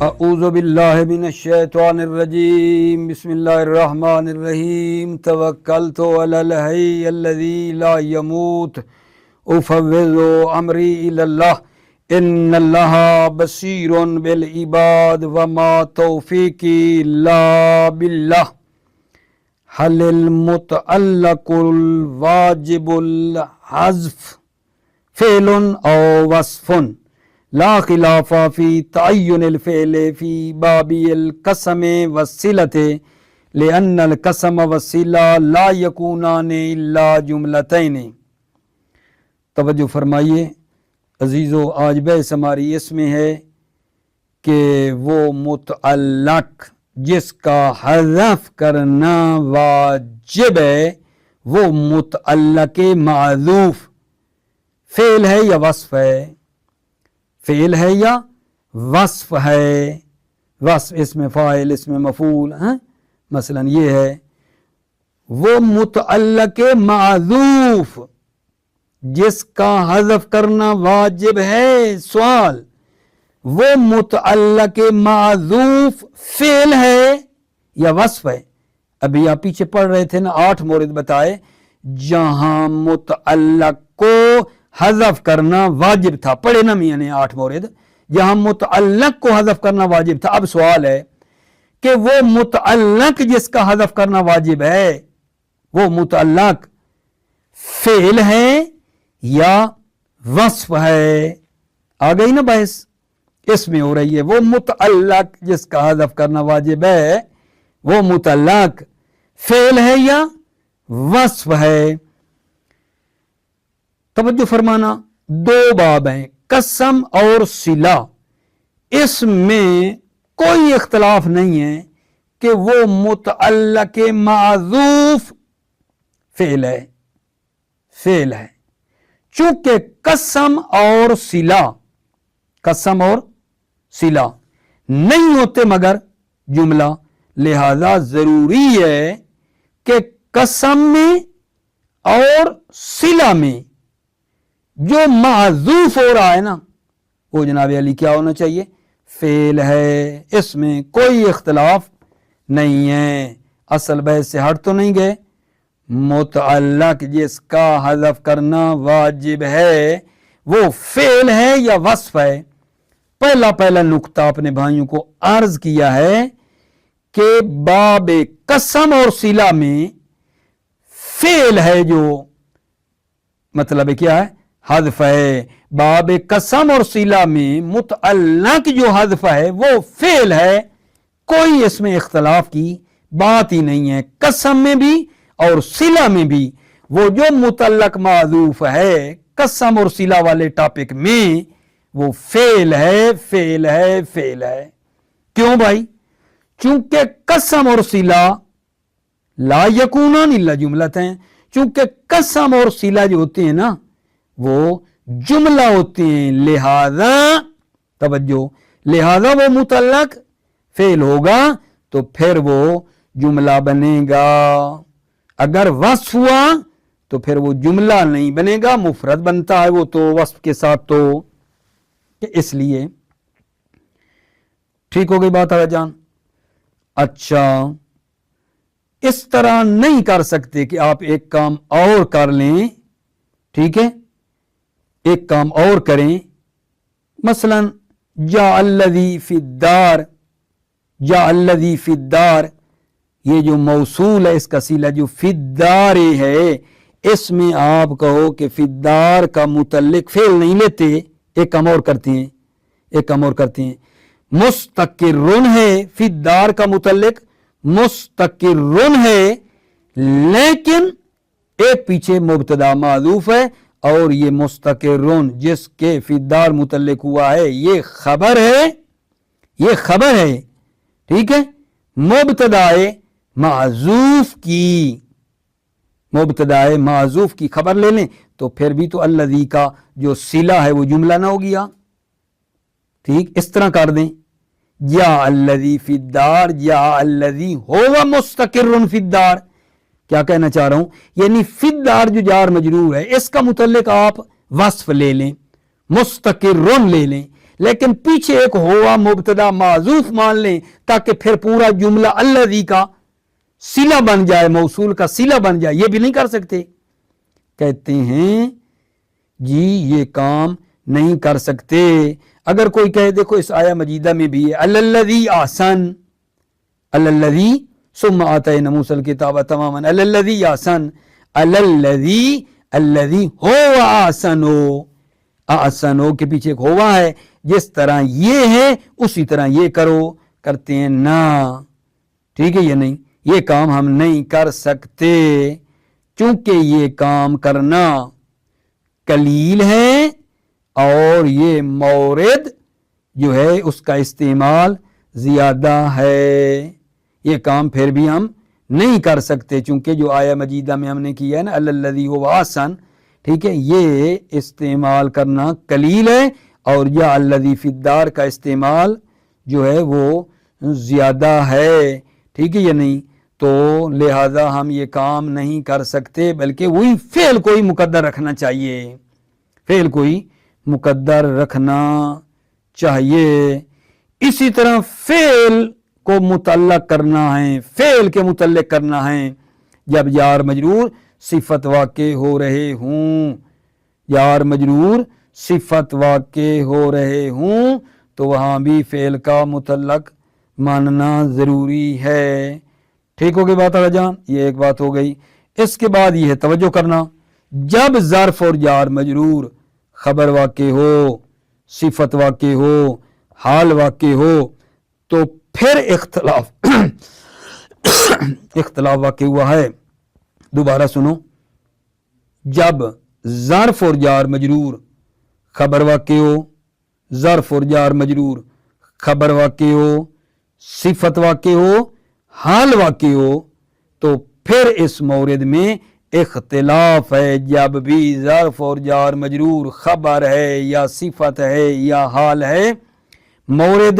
اعوذ باللہ من الشیطان الرجیم بسم اللہ الرحمن الرحیم توکلت علی الحی الذی لا یموت افوض امری الی اللہ ان اللہ بصیر بالعباد وما توفیقی الا باللہ حل المتعلق الواجب الحذف فعل او وصف لا خلاف فی تعین الفعل فی باب القسم والصلۃ لأن القسم والصلہ لا یکونان الا جملتین۔ توجہ فرمائیے عزیزو، آج بحث ہماری اس میں ہے کہ وہ متعلق جس کا حذف کرنا واجب ہے وہ متعلق معذوف فعل ہے یا وصف ہے؟ فعل ہے یا وصف ہے؟ وصف اس میں فاعل اس میں مفعول مثلا یہ ہے وہ متعلق معذوف جس کا حذف کرنا واجب ہے۔ سوال، وہ متعلق معذوف فعل ہے یا وصف ہے؟ ابھی آپ پیچھے پڑھ رہے تھے نا، 8 مورد بتائے جہاں متعلق کو حذف کرنا واجب تھا۔ پڑھے نا میاں نے 8 مورد جہاں متعلق کو حذف کرنا واجب تھا۔ اب سوال ہے کہ وہ متعلق جس کا حذف کرنا واجب ہے وہ متعلق فعل ہے یا وصف ہے؟ آ گئی نا بحث اس میں ہو رہی ہے۔ وہ متعلق جس کا حذف کرنا واجب ہے وہ متعلق فعل ہے یا وصف ہے؟ توجہ فرمانا، 2 باب ہیں، قسم اور صلہ۔ اس میں کوئی اختلاف نہیں ہے کہ وہ متعلق معذوف فعل ہے چونکہ قسم اور صلہ نہیں ہوتے مگر جملہ، لہذا ضروری ہے کہ قسم میں اور صلہ میں جو معذوف ہو رہا ہے نا وہ جناب علی کیا ہونا چاہیے؟ فعل ہے۔ اس میں کوئی اختلاف نہیں ہے۔ اصل بحث سے ہٹ تو نہیں گئے۔ متعلق جس کا حذف کرنا واجب ہے وہ فعل ہے یا وصف ہے؟ پہلا نقطہ اپنے بھائیوں کو عرض کیا ہے کہ باب قسم اور صلہ میں فعل ہے جو مطلب کیا ہے؟ حذف ہے۔ باب قسم اور صلہ میں متعلق جو حذف ہے وہ فعل ہے، کوئی اس میں اختلاف کی بات ہی نہیں ہے۔ قسم میں بھی اور صلہ میں بھی وہ جو متعلق معذوف ہے قسم اور صلہ والے ٹاپک میں وہ فعل ہے۔ کیوں بھائی؟ چونکہ قسم اور صلہ لا یکونان الا جملتین، چونکہ قسم اور صلہ جو ہوتے ہیں نا وہ جملہ ہوتے ہیں، لہذا وہ متعلق فعل ہوگا تو پھر وہ جملہ بنے گا۔ اگر وصف ہوا تو پھر وہ جملہ نہیں بنے گا، مفرد بنتا ہے وہ تو وصف کے ساتھ۔ تو اس لیے ٹھیک ہو گئی بات آگے جان؟ اچھا، اس طرح نہیں کر سکتے کہ آپ ایک کام اور کر لیں، ٹھیک ہے؟ ایک کام اور کریں، مثلا جاء الذی فی الدار، یہ جو موصول ہے اس کا صلہ جو فی الدار ہے، اس میں آپ کہو کہ فی الدار کا متعلق فعل نہیں لیتے، ایک کام اور کرتے ہیں۔ مستقرن ہے، فی الدار کا متعلق مستقرن ہے، لیکن ایک پیچھے مبتدا معذوف ہے اور یہ مستقرن جس کے فی الدار متعلق ہوا ہے یہ خبر ہے، ٹھیک ہے؟ مبتدائے معذوف کی خبر لے لیں تو پھر بھی تو الذی کا جو صلہ ہے وہ جملہ نہ ہو گیا، ٹھیک؟ اس طرح کر دیں، جاء الذی فی الدار، جاء الذی ہوا مستقرن فی الدار۔ کیا کہنا چاہ رہا ہوں؟ یعنی فی الدار جو جار مجرور ہے اس کا متعلق آپ وصف لے لیں، مستقرن لے لیں، لیکن پیچھے ایک ہوا مبتدا معذوف مان لیں تاکہ پھر پورا جملہ الذی کا صلہ بن جائے، موصول کا صلہ بن جائے، یہ بھی نہیں کر سکتے۔ کہتے ہیں جی یہ کام نہیں کر سکتے۔ اگر کوئی کہے دیکھو اس آیہ مجیدہ میں بھی ہے الذی احسن، الذی ثم آتینا موسیٰ الکتاب تماما، الذی احسن، الذی هو احسن کے پیچھے ایک ہوا ہے، جس طرح یہ ہے اسی طرح یہ کرو، کرتے ہیں نا، ٹھیک ہے یہ نہیں، یہ کام ہم نہیں کر سکتے چونکہ یہ کام کرنا قلیل ہے اور یہ مورد جو ہے اس کا استعمال زیادہ ہے، یہ کام پھر بھی ہم نہیں کر سکتے چونکہ جو آیہ مجیدہ میں ہم نے کیا ہے نا الذی هو احسن، ٹھیک ہے، یہ استعمال کرنا قلیل ہے اور یا الذی فی الدار کا استعمال جو ہے وہ زیادہ ہے، ٹھیک ہے یا نہیں، تو لہذا ہم یہ کام نہیں کر سکتے بلکہ وہی فعل کو ہی مقدر رکھنا چاہیے، فعل کو ہی مقدر رکھنا چاہیے۔ اسی طرح فعل کو متعلق کرنا ہے، فعل کے متعلق کرنا ہے جب جار مجرور صفت واقع ہو رہے ہوں، جار مجرور صفت واقع ہو رہے ہوں تو وہاں بھی فعل کا متعلق ماننا ضروری ہے۔ ٹھیک ہو گئی بات آگا جان، یہ ایک بات ہو گئی۔ اس کے بعد یہ ہے توجہ کرنا، جب ظرف اور جار مجرور خبر واقع ہو، صفت واقع ہو، حال واقع ہو تو پھر اختلاف واقع ہوا ہے۔ دوبارہ سنو، جب ظرف اور جار مجرور خبر واقع ہو، ظرف اور جار مجرور خبر واقع ہو، صفت واقع ہو، حال واقع ہو تو پھر اس مورد میں اختلاف ہے۔ جب بھی ظرف اور جار مجرور خبر ہے یا صفت ہے یا حال ہے، مورد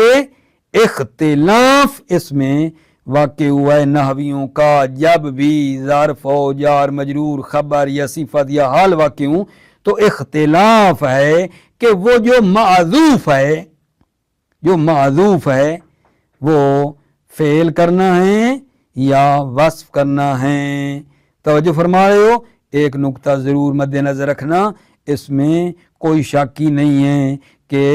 اختلاف اس میں واقع ہوا ہے نحویوں کا۔ جب بھی ظرف اور جار مجرور خبر یا صفت یا حال واقع ہوں تو اختلاف ہے کہ وہ جو معذوف ہے، جو معذوف ہے وہ فعل کرنا ہے یا وصف کرنا ہے۔ توجہ فرما رہے ہو؟ ایک نقطہ ضرور مد نظر رکھنا، اس میں کوئی شک ہی نہیں ہے کہ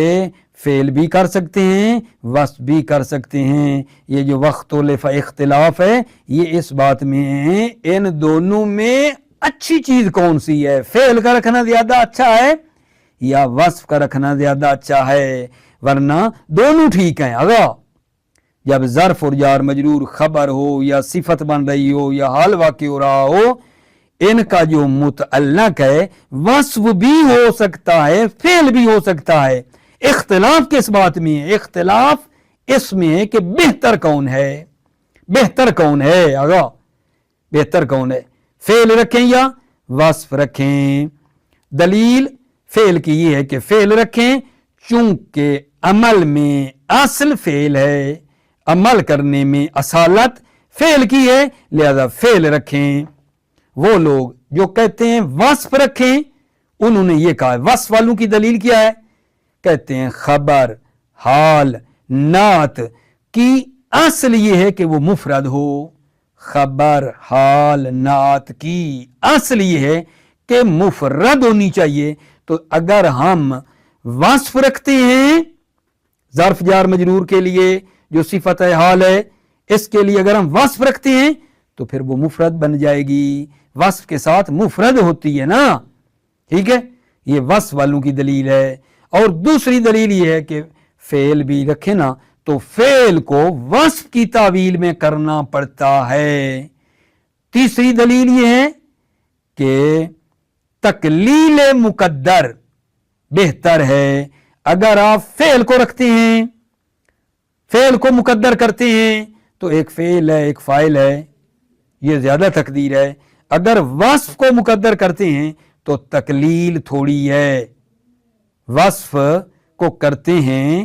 فعل بھی کر سکتے ہیں، وصف بھی کر سکتے ہیں۔ یہ جو واختلف اختلاف ہے یہ اس بات میں ہے ان دونوں میں اچھی چیز کون سی ہے، فعل کا رکھنا زیادہ اچھا ہے یا وصف کا رکھنا زیادہ اچھا ہے، ورنہ دونوں ٹھیک ہیں۔ اگر جب ظرف اور جار مجرور خبر ہو یا صفت بن رہی ہو یا حال واقع ہو رہا ہو، ان کا جو متعلق ہے وصف بھی ہو سکتا ہے، فعل بھی ہو سکتا ہے۔ اختلاف کس بات میں ہے؟ اختلاف اس میں ہے کہ بہتر کون ہے، بہتر کون ہے، آگا بہتر کون ہے، فعل رکھیں یا وصف رکھیں۔ دلیل فعل کی یہ ہے کہ فعل رکھیں چونکہ عمل میں اصل فعل ہے، عمل کرنے میں اصالت فعل کی ہے، لہذا فعل رکھیں۔ وہ لوگ جو کہتے ہیں وصف رکھیں انہوں نے یہ کہا ہے، وصف والوں کی دلیل کیا ہے؟ کہتے ہیں خبر، حال، نعت کی اصل یہ ہے کہ وہ مفرد ہو، خبر، حال، نعت کی اصل یہ ہے کہ مفرد ہونی چاہیے۔ تو اگر ہم وصف رکھتے ہیں ظرف جار مجرور کے لیے جو صفت حال ہے، اس کے لیے اگر ہم وصف رکھتے ہیں تو پھر وہ مفرد بن جائے گی، وصف کے ساتھ مفرد ہوتی ہے نا، ٹھیک ہے، یہ وصف والوں کی دلیل ہے۔ اور دوسری دلیل یہ ہے کہ فعل بھی رکھے نا تو فعل کو وصف کی تعویل میں کرنا پڑتا ہے۔ تیسری دلیل یہ ہے کہ تقلیل مقدر بہتر ہے۔ اگر آپ فعل کو رکھتے ہیں، فعل کو مقدر کرتے ہیں تو ایک فعل ہے ایک فاعل ہے، یہ زیادہ تقدیر ہے۔ اگر وصف کو مقدر کرتے ہیں تو تقلیل تھوڑی ہے، وصف کو کرتے ہیں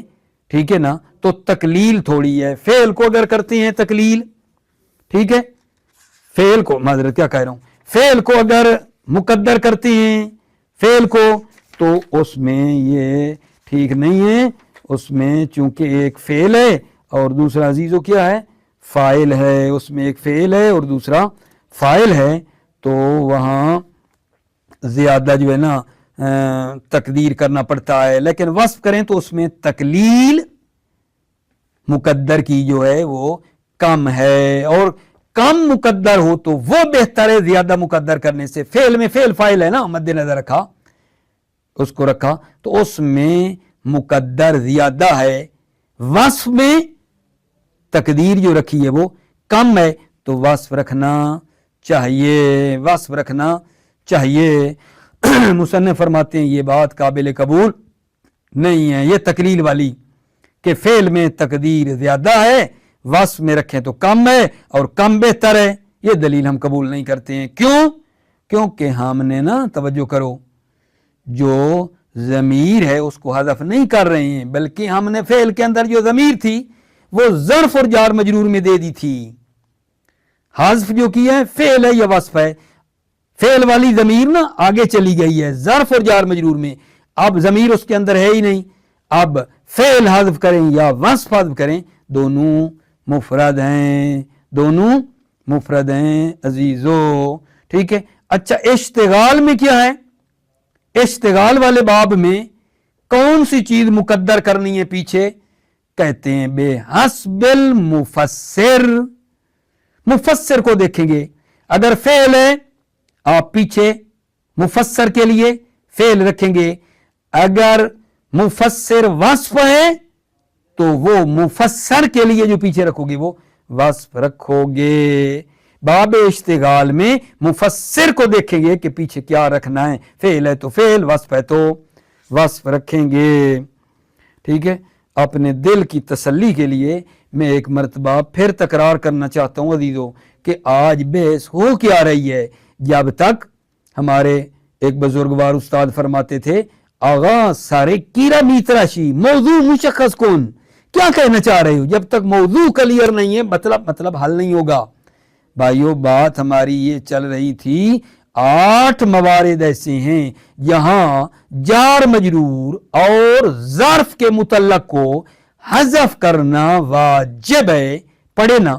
ٹھیک ہے نا تو تقلیل تھوڑی ہے، فعل کو اگر کرتے ہیں تقلیل، ٹھیک ہے، فعل کو معذرت کیا کہہ رہا ہوں، فعل کو اگر مقدر کرتے ہیں فعل کو تو اس میں یہ ٹھیک نہیں ہے، اس میں چونکہ ایک فعل ہے اور دوسرا عزیزو کیا ہے؟ فاعل ہے. اس میں ایک فعل ہے اور دوسرا فاعل ہے تو وہاں زیادہ جو ہے نا تقدیر کرنا پڑتا ہے. لیکن وصف کریں تو اس میں تقلیل مقدر کی جو ہے وہ کم ہے، اور کم مقدر ہو تو وہ بہتر ہے زیادہ مقدر کرنے سے. فعل میں فعل فاعل ہے نا مد نظر رکھا، اس کو رکھا تو اس میں مقدر زیادہ ہے. وصف میں تقدیر جو رکھی ہے وہ کم ہے تو وصف رکھنا چاہیے، وصف رکھنا چاہیے. مصنف فرماتے ہیں یہ بات قابل قبول نہیں ہے، یہ تقلیل والی کہ فعل میں تقدیر زیادہ ہے وصف میں رکھیں تو کم ہے اور کم بہتر ہے، یہ دلیل ہم قبول نہیں کرتے ہیں. کیوں؟ کیونکہ ہم نے نا توجہ کرو جو ضمیر ہے اس کو حذف نہیں کر رہے ہیں، بلکہ ہم نے فعل کے اندر جو ضمیر تھی وہ ظرف اور جار مجرور میں دے دی تھی. حذف جو کیا ہے فعل ہے یا وصف ہے؟ فعل والی ضمیر نا آگے چلی گئی ہے ظرف اور جار مجرور میں، اب ضمیر اس کے اندر ہے ہی نہیں. اب فعل حذف کریں یا وصف حذف کریں دونوں مفرد ہیں، دونوں مفرد ہیں عزیزو. ٹھیک ہے. اچھا اشتغال میں کیا ہے؟ اشتغال والے باب میں کون سی چیز مقدر کرنی ہے پیچھے؟ کہتے ہیں بے حسب المفسر. مفسر کو دیکھیں گے، اگر فعل ہے آپ پیچھے مفسر کے لیے فعل رکھیں گے، اگر مفسر وصف ہے تو وہ مفسر کے لیے جو پیچھے رکھو گے وہ وصف رکھو گے. باب اشتغال میں مفسر کو دیکھیں گے کہ پیچھے کیا رکھنا ہے، فعل ہے تو فعل، وصف ہے تو وصف رکھیں گے. ٹھیک ہے. اپنے دل کی تسلی کے لیے میں ایک مرتبہ پھر تکرار کرنا چاہتا ہوں عزیزو کہ آج بحث ہو کیا رہی ہے. جب تک ہمارے ایک بزرگوار استاد فرماتے تھے آغا سارے کیرا میتراشی موضوع مشخص کون، کیا کہنا چاہ رہے ہو؟ جب تک موضوع کلیئر نہیں ہے مطلب حل نہیں ہوگا. بھائیو بات ہماری یہ چل رہی تھی 8 موارد ایسے ہیں یہاں جار مجرور اور ظرف کے متعلق کو حذف کرنا واجب ہے. پڑھے نا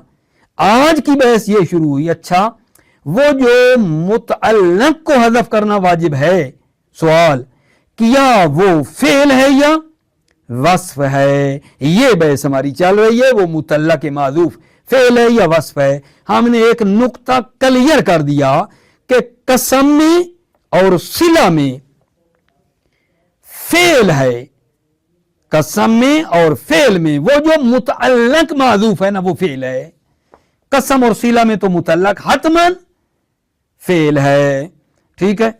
آج کی بحث یہ شروع ہوئی. اچھا وہ جو متعلق کو حذف کرنا واجب ہے، سوال کیا وہ فعل ہے یا وصف ہے؟ یہ بحث ہماری چل رہی ہے. وہ متعلق معذوف فعل ہے یا وصف ہے؟ ہم نے ایک نقطہ کلیئر کر دیا کہ قسم میں اور صلہ میں فعل ہے، قسم میں اور فعل میں وہ جو متعلق معذوف ہے نا وہ فعل ہے. قسم اور صلہ میں تو متعلق حتماً فعل ہے. ٹھیک ہے.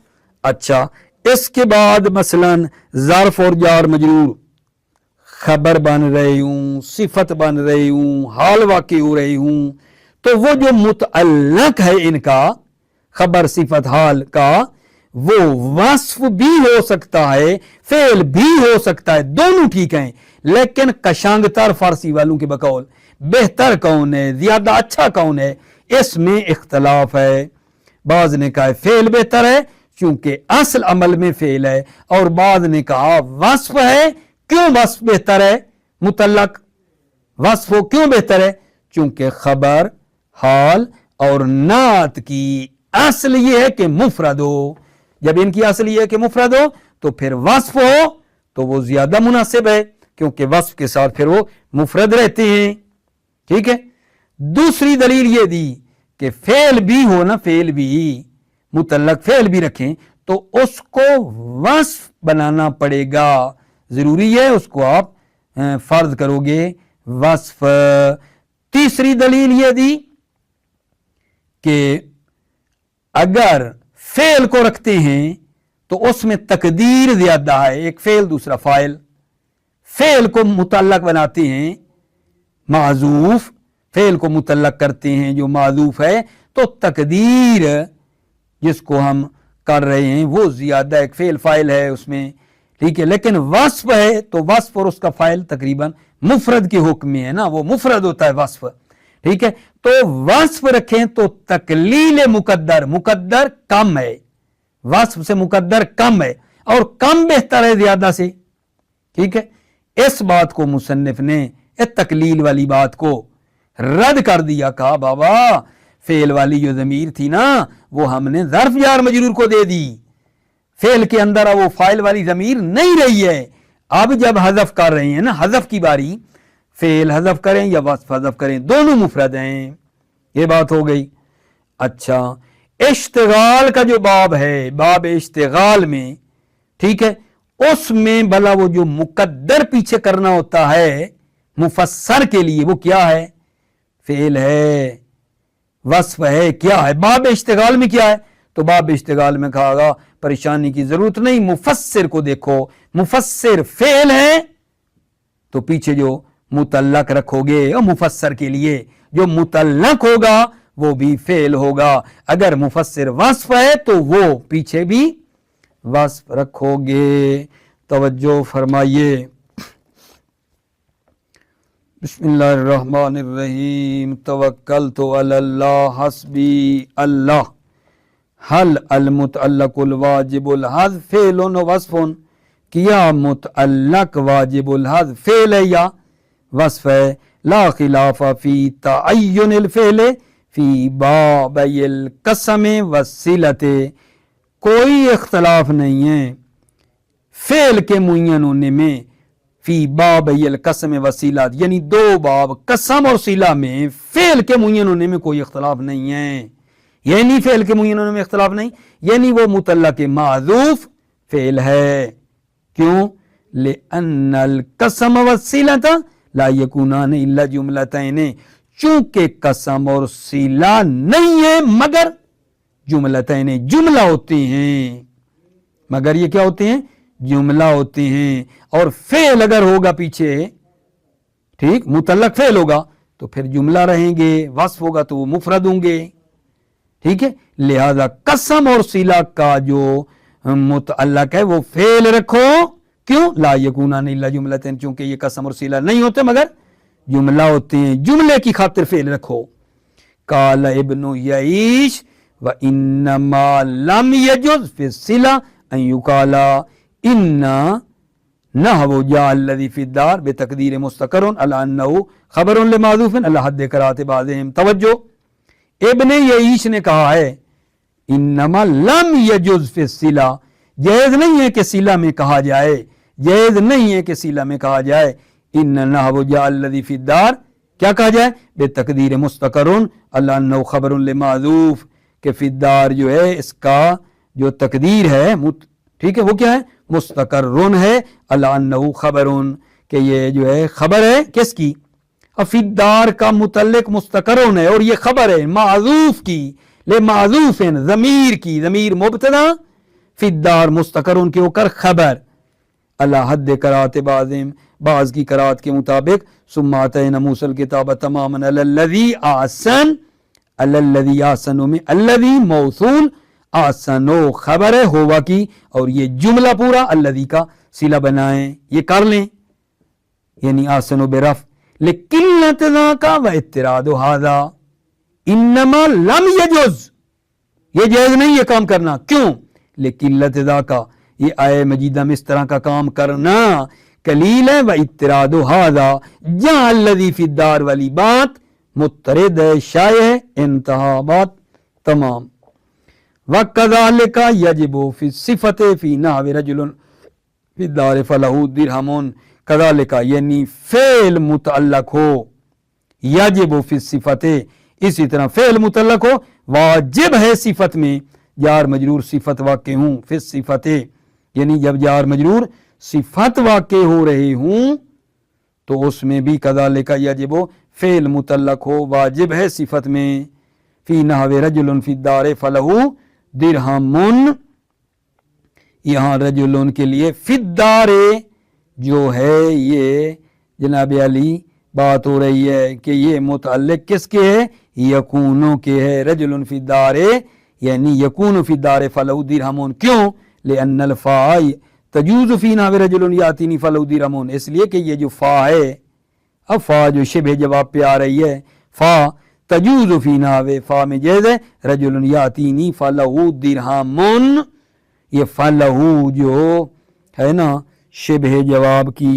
اچھا اس کے بعد مثلا ظرف اور جار مجرور خبر بن رہی ہوں، صفت بن رہی ہوں، حال واقع ہو رہی ہوں تو وہ جو متعلق ہے ان کا خبر صفت حال کا وہ وصف بھی ہو سکتا ہے فعل بھی ہو سکتا ہے، دونوں ٹھیک ہیں. لیکن کشانگتر فارسی والوں کے بقول بہتر کون ہے، زیادہ اچھا کون ہے، اس میں اختلاف ہے. بعض نے کہا فعل بہتر ہے چونکہ اصل عمل میں فعل ہے، اور بعض نے کہا وصف ہے. کیوں وصف بہتر ہے؟ متعلق وصف ہو کیوں بہتر ہے؟ چونکہ خبر حال اور نعت کی اصل یہ ہے کہ مفرد ہو. جب ان کی اصل یہ ہے کہ مفرد ہو تو پھر وصف ہو تو وہ زیادہ مناسب ہے کیونکہ وصف کے ساتھ پھر وہ مفرد رہتے ہیں. ٹھیک ہے. دوسری دلیل یہ دی کہ فعل بھی ہو نا، فعل بھی متعلق فعل بھی رکھیں تو اس کو وصف بنانا پڑے گا، ضروری ہے اس کو آپ فرض کرو گے وصف. تیسری دلیل یہ دی کہ اگر فعل کو رکھتے ہیں تو اس میں تقدیر زیادہ ہے، ایک فعل دوسرا فاعل. فعل کو متعلق بناتے ہیں معذوف، فعل کو متعلق کرتے ہیں جو معذوف ہے تو تقدیر جس کو ہم کر رہے ہیں وہ زیادہ، ایک فعل فاعل ہے اس میں. ٹھیک ہے. لیکن وصف ہے تو وصف اور اس کا فاعل تقریباً مفرد کے حکم میں ہے نا، وہ مفرد ہوتا ہے وصف. ٹھیک ہے. تو وصف رکھیں تو تقلیل مقدر کم ہے، وصف سے مقدر کم ہے اور کم بہتر ہے زیادہ سے. ٹھیک ہے. اس بات کو مصنف نے اس تقلیل والی بات کو رد کر دیا، کہا بابا فعل والی جو ضمیر تھی نا وہ ہم نے ظرف جار مجرور کو دے دی، فعل کے اندر وہ فاعل والی ضمیر نہیں رہی ہے۔ اب جب حذف کر رہے ہیں نا، حذف کی باری، فعل حذف کریں یا وصف حذف کریں دونوں مفرد ہیں، یہ بات ہو گئی۔ اچھا، اشتغال کا جو باب ہے، باب اشتغال میں، ٹھیک ہے، اس میں بلا وہ جو مقدر پیچھے کرنا ہوتا ہے مفسر کے لیے وہ کیا ہے؟ فعل ہے، وصف ہے، کیا ہے؟ باب اشتغال میں کیا ہے؟ تو باب اشتغال میں کہا گا پریشانی کی ضرورت نہیں، مفسر کو دیکھو، مفسر فعل ہے تو پیچھے جو متعلق رکھو گے اور مفسر کے لیے جو متعلق ہوگا وہ بھی فعل ہوگا، اگر مفسر وصف ہے تو وہ پیچھے بھی وصف رکھو گے۔ توجہ فرمائیے، بسم اللہ الرحمن الرحیم، توکلت علی اللہ حسبی اللہ۔ حل المتعلق الواجب الحذف فعل و وصف، کیا متعلق واجب الحذف فعل ہے یا وصف ہے؟ لا خلاف فی تعین الفعل فی باب القسم والصلۃ، کوئی اختلاف نہیں ہے فعل کے معین ہونے میں، فی باب القسم والصلۃ، یعنی دو باب قسم اور صلہ میں فعل کے معین ہونے میں کوئی اختلاف نہیں ہے، یعنی فعل کے معین ہونے میں اختلاف نہیں، یعنی وہ متعلق معذوف فعل ہے۔ کیوں؟ لأن القسم والصلۃ لا یکونان الا جملتین، چونکہ قسم اور صلہ نہیں ہے مگر جملتین، جملہ ہوتے ہیں، مگر یہ کیا ہوتے ہیں؟ جملہ ہوتے ہیں۔ اور فعل اگر ہوگا پیچھے، ٹھیک، متعلق فعل ہوگا تو پھر جملہ رہیں گے، وصف ہوگا تو وہ مفرد ہوں گے، ٹھیک ہے۔ لہذا قسم اور صلہ کا جو متعلق ہے وہ فعل رکھو، کیوں؟ لا یکونان الا جملتین، چونکہ یہ قسم اور صلہ نہیں ہوتے مگر جملہ ہوتے ہیں، جملے کی خاطر فعل رکھو۔ قال ابن یعیش وانما لم یجز فی الصلہ ان یقال ان نحو جاء الذی فی الدار بتقدیر مستقر علی انہ خبر لمحذوف علی حد قراءۃ بعضهم۔ توجہ، ابن یعیش نے کہا ہے انما لم یجز فی الصلہ، جائز نہیں ہے کہ صلہ میں کہا جائے، جائز نہیں ہے کہ صلہ میں کہا جائے ان نحو جاء الذی فی الدار، کیا کہا جائے؟ بتقدیر مستقر علی انہ خبر لمحذوف، کہ فی الدار جو ہے اس کا جو تقدیر ہے، ٹھیک ہے، وہ کیا ہے؟ مستقرن ہے، علی انہ خبرن، کہ یہ جو ہے خبر ہے کس کی؟ فی الدار کا متعلق مستقرن ہے اور یہ خبر ہے معذوف کی، لمعذوف ضمیر کی، ضمیر مبتدا، فی الدار مستقرن کے اوپر خبر، علی حد قراءۃ بعضهم، بعض کی قراءت کے مطابق، ثم آتینا موسیٰ الکتاب تماما علی الذی احسن، علی الذی احسن میں الذی موصول، احسن خبر ہے ہوا کی، اور یہ جملہ پورا الذی کا صلہ بنائیں، یہ کر لیں، یعنی احسن برف لقلت ذاک و اضطراد ھذا انما لم یجز، یہ جائز نہیں یہ کام کرنا، کیوں؟ لقلت ذاک، یہ آئے مجیدہ میں اس طرح کا کام کرنا قلیل ہے، و اضطراد ھذا، جہاں الذی فی الدار والی بات مضطرد ہے، شائع ہے، انتہا بات تمام۔ وَكَذَلِكَ يَجِبُ فِي الصِّفَةِ فِي نَحْوِ رَجُلٌ فِي الدَّارِ فَلَهُ دِرْهَمٌ، كَذَلِكَ یعنی فعل متعلق ہو، یجب فی الصِّفَةِ اسی طرح فعل متعلق ہو، واجب ہے صفت میں، جار مجرور صفت واقع ہوں، فی الصِّفَةِ یعنی جب جار مجرور صفت واقع ہو رہے ہوں تو اس میں بھی کذالک یجب فعل متعلق ہو، واجب ہے صفت میں، فی نحو رجل فی الدار فلہ درہم، یہاں رجل کے لیے فی الدار جو ہے یہ جناب علی بات ہو رہی ہے کہ یہ متعلق کس کے ہے؟ یکونوں کے ہے، رجل فی الدار یعنی یکون فی الدار فلہ درہم، کیوں؟ لأن الفاء تجوز فی نحو رجل یاتینی فلہ درہم، اس لیے کہ یہ جو فا ہے، اب فا جو شبہ جواب پہ آ رہی ہے، فا تجوز فی نحو، فا میں جائز ہے، رجل یاتینی فلہ درہم، یہ فلہ جو ہے نا شبہ جواب کی